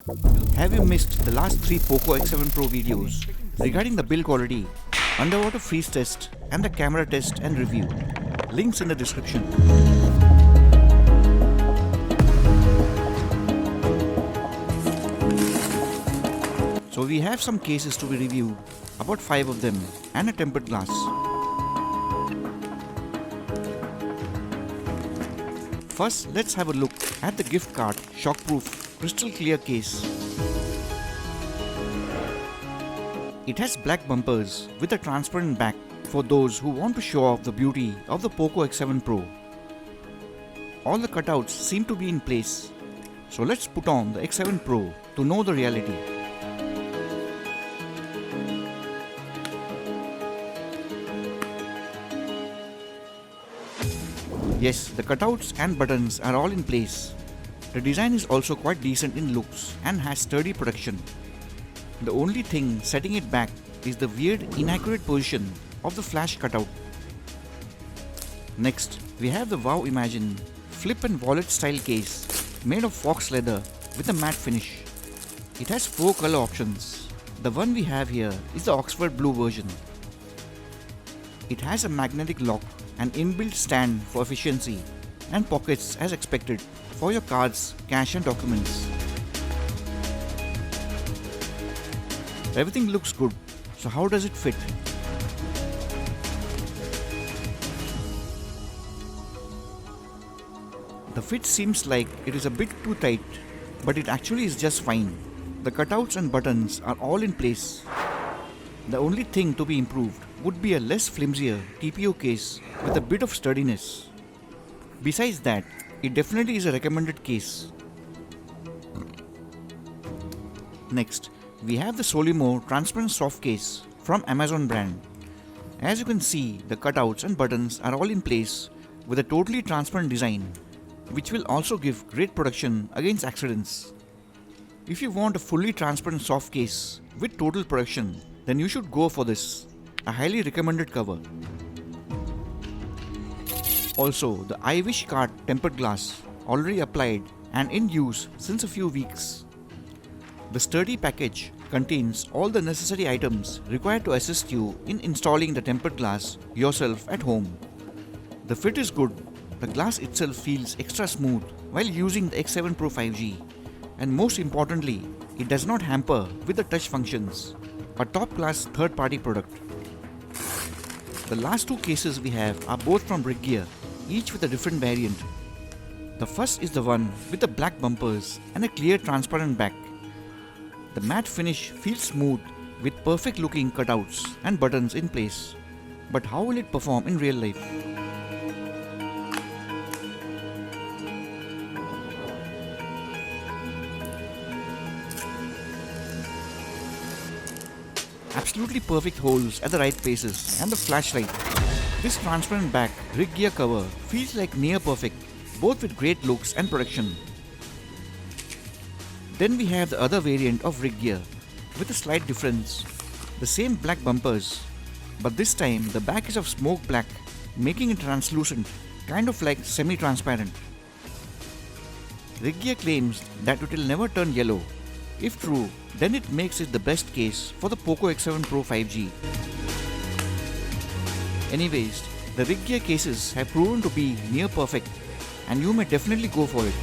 Have you missed the last 3 Poco X7 Pro videos regarding the build quality, underwater freeze test and the camera test and review? Links in the description. So we have some cases to be reviewed, about 5 of them, and a tempered glass. First, let's have a look at the GiftKart shockproof crystal clear case. It has black bumpers with a transparent back for those who want to show off the beauty of the Poco X7 Pro. All the cutouts seem to be in place, so let's put on the X7 Pro to know the reality. Yes, the cutouts and buttons are all in place. The design is also quite decent in looks and has sturdy protection. The only thing setting it back is the weird inaccurate position of the flash cutout. Next, we have the Wow Imagine flip and wallet style case made of fox leather with a matte finish. It has 4 color options. The one we have here is the Oxford Blue version. It has a magnetic lock, an inbuilt stand for efficiency, and pockets as expected for your cards, cash and documents. Everything looks good, so how does it fit? The fit seems like it is a bit too tight, but it actually is just fine. The cutouts and buttons are all in place. The only thing to be improved would be a less flimsier TPO case with a bit of sturdiness. Besides that, it definitely is a recommended case. Next, we have the Solimo transparent soft case from Amazon brand. As you can see, the cutouts and buttons are all in place with a totally transparent design, which will also give great protection against accidents. If you want a fully transparent soft case with total protection, then you should go for this, a highly recommended cover. Also, the I Wish card tempered glass already applied and in use since a few weeks. The sturdy package contains all the necessary items required to assist you in installing the tempered glass yourself at home. The fit is good, the glass itself feels extra smooth while using the X7 Pro 5G, and most importantly, it does not hamper with the touch functions, a top-class third-party product. The last 2 cases we have are both from Riggear, each with a different variant. The first is the one with the black bumpers and a clear transparent back. The matte finish feels smooth with perfect looking cutouts and buttons in place. But how will it perform in real life? Absolutely perfect holes at the right places and the flashlight. This transparent back Riggear cover feels like near perfect, both with great looks and protection. Then we have the other variant of Riggear with a slight difference. The same black bumpers, but this time the back is of smoke black, making it translucent, kind of like semi-transparent. Riggear claims that it will never turn yellow. If true, then it makes it the best case for the Poco X7 Pro 5G. Anyways, the Riggear cases have proven to be near perfect and you may definitely go for it.